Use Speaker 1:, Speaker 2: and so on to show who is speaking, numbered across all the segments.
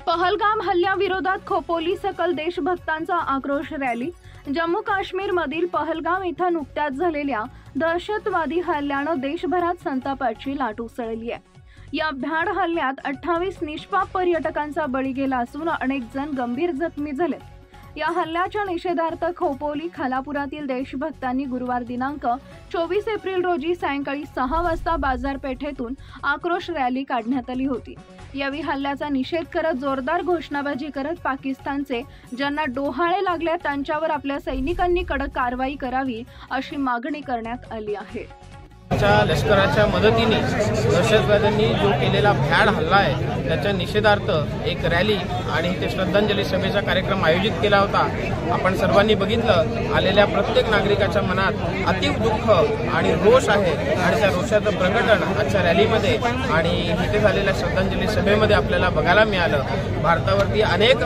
Speaker 1: पहलगाम हल्ल्याविरोधात खोपोली सकल देशभक्तांचा आक्रोश रॅली। जम्मू काश्मीरमधील पहलगाम इथं नुकत्याच झालेल्या दहशतवादी हल्ल्यानं देशभरात संतापाची लाट उसळली आहे। या भ्याड हल्ल्यात 28 निष्पाप पर्यटकांचा बळी गेला असून अनेक जण गंभीर जखमी झाले। या हल्ल्याच्या निषेधार्थ खोपोली खालापुरातील देशभक्तांनी गुरुवार दिनांक 24 एप्रिल रोजी सायंकाळी 6 वाजता बाजारपेठेतून आक्रोश रॅली काढण्यात आली होती। यावेळी हल्ल्याचा निषेध करत जोरदार घोषणाबाजी करत पाकिस्तानचे ज्यांना डोहाळे लागले त्यांच्यावर आपल्या सैनिकांनी कडक कारवाई करावी अशी मागणी करण्यात आली आहे।
Speaker 2: लष्कराच्या मदतीने दहशतवाद्यांनी जो केलेला भ्याड हल्ला आहे त्याच्या निषेधार्थ एक रॅली आणि इथे श्रद्धांजली सभेचा कार्यक्रम आयोजित केला होता। आपण सर्वांनी बघितलं, आलेल्या प्रत्येक नागरिकाच्या मनात अतीव दुःख आणि रोष आहे आणि त्या रोषाचं प्रकटन आजच्या रॅलीमध्ये आणि इथे झालेल्या श्रद्धांजली सभेमध्ये आपल्याला बघायला मिळालं। भारतावरती अनेक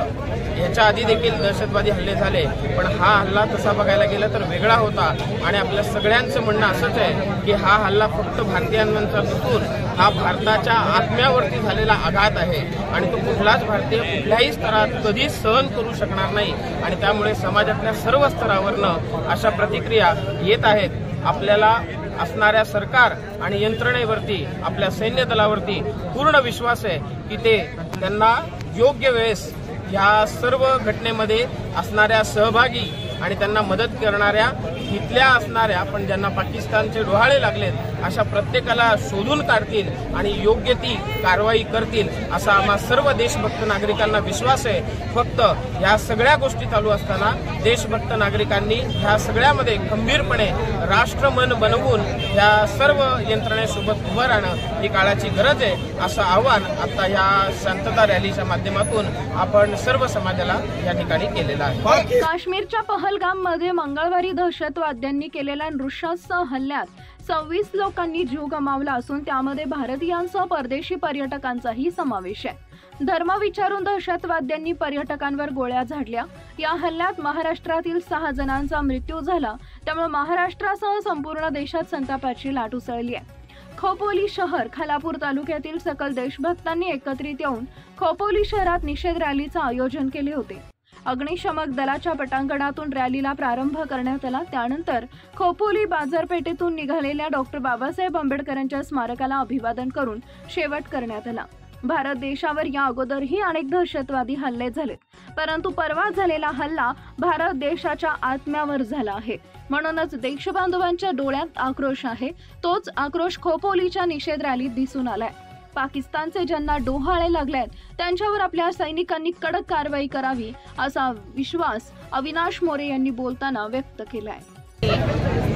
Speaker 2: याच्या आधी देखील दहशतवादी हल्ले झाले, पण हा हल्ला तसा बघायला गेला तर वेगळा होता आणि आपल्या सगळ्यांचं म्हणणं असंच आहे की हा हल्ला फक्त भारतीयांचा नसून हा भारताच्या आत्म्यावरती झालेला आघात आहे आणि तो कुठलाच भारतीय कुठल्याही स्तरात कधीच सहन करू शकणार नाही आणि त्यामुळे समाजातल्या सर्व स्तरावरनं अशा प्रतिक्रिया येत आहेत। आपल्याला असणाऱ्या सरकार आणि यंत्रणेवरती आपल्या सैन्य दलावरती पूर्ण विश्वास आहे की ते त्यांना योग्य वेळेस या सर्व घटनेमध्ये असणाऱ्या सहभागी आणि त्यांना मदत करणाऱ्या इथल्या असणाऱ्या पण ज्यांना पाकिस्तानचे डोहाळे लागलेत अशा प्रत्येकाला शोधून काढतील आणि योग्य ती कारवाई करतील असा आम्हा सर्व देशभक्त नागरिकांना विश्वास आहे। फक्त या सगळ्या गोष्टी चालू असताना देशभक्त नागरिकांनी ह्या सगळ्यामध्ये खंबीरपणे राष्ट्रमन बनवून या सर्व यंत्रणेसोबत उभं राहणं ही काळाची गरज आहे असं आवाहन आता या शांतता रॅलीच्या माध्यमातून आपण सर्व समाजाला या ठिकाणी केलेलं आहे।
Speaker 1: काश्मीरच्या पहलगाम मध्ये मंगळवारी दहशतवाद्यांनी केलेल्या नृशंस हल्ल्यात 26 लोकांनी जीव गमावला असून त्यामध्ये भारतीयांसह परदेशी पर्यटकांचाही समावेश आहे। धर्म विचारून दहशतवाद्यांनी पर्यटकांवर गोळ्या झाडल्या। या हल्ल्यात महाराष्ट्रातील 6 जणांचा मृत्यू झाला, त्यामुळे महाराष्ट्रासह संपूर्ण देशात संतापाची लाट उसळली आहे। खोपोली शहर खालापूर तालुक्यातील सकल देशभक्तांनी एकत्रित येऊन खोपोली शहरात निषेध रॅलीचे आयोजन केले होते। अग्निशमक दलाच्या पटांगणातून रॅलीला प्रारंभ करण्यात आला। त्यानंतर खोपोली बाजारपेठेतून निघालेल्या डॉक्टर बाबासाहेब आंबेडकरांच्या स्मारकाला अभिवादन करून शेवट करण्यात आला। भारत देशावर या अगोदरही अनेक दहशतवादी हल्ले झालेत, परंतु परवा झालेला हल्ला भारत देशाच्या आत्म्यावर झाला आहे। म्हणूनच देशबांधवांच्या डोळ्यात आक्रोश आहे। तोच आक्रोश खोपोलीच्या निषेध रॅलीत दिसून आलाय। पाकिस्तानचे ज्यांना डोहाळे लागलेत त्यांच्यावर आपल्या सैनिकांनी कडक कारवाई करावी असा विश्वास अविनाश मोरे यांनी बोलताना व्यक्त केलाय।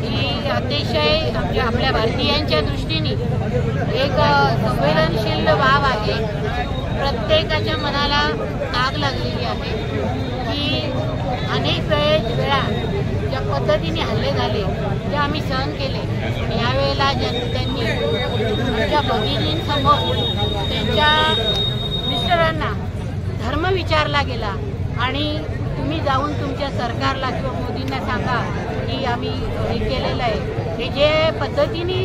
Speaker 3: ही अतिशय आपल्या भारतीयांच्या दृष्टीने एक संवेदनशील बाब आहे। प्रत्येकाच्या मनाला आग लागलेली आहे की अनेक वेळा ज्या पद्धतीने हल्ले झाले ते आम्ही सहन केले। यावेळेला त्यांनी आमच्या भगिनींसमोर त्यांच्या मिस्टरांना धर्म विचारला गेला आणि तुम्ही जाऊन तुमच्या सरकारला किंवा मोदींना सांगा की आम्ही हे केलेलं आहे। हे जे पद्धतीने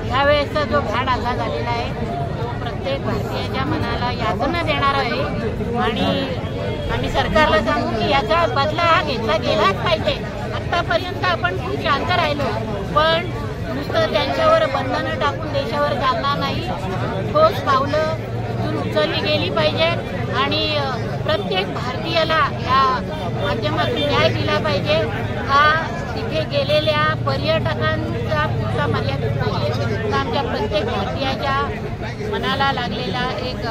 Speaker 3: ह्यावेळेसचा जो भ्याड हल्ला झालेला आहे तो प्रत्येक भारतीयाच्या मनाला यातना देणार आहे आणि आम्ही सरकारला सांगू की याचा बदला हा घेतला गेलाच पाहिजे। आतापर्यंत आपण खूप शांत राहिलो, पण नुसतं त्यांच्यावर बंधनं टाकून देशावर चालणार नाही। ठोस पावलं उचलली गेली पाहिजे आणि प्रत्येक भारतीयाला या माध्यमातून न्याय दिला पाहिजे। हा तिथे गेलेल्या पर्यटकांचा पुढचा मर्यादित नाही, तर आमच्या प्रत्येक भारतीयाच्या मनाला लागलेला एक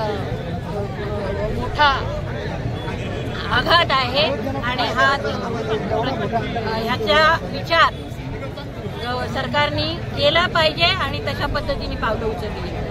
Speaker 3: मोठा आघात आहे आणि ह्याचा विचार सरकारने केला पाहिजे आणि तशा पद्धतीने पावलं उचलली।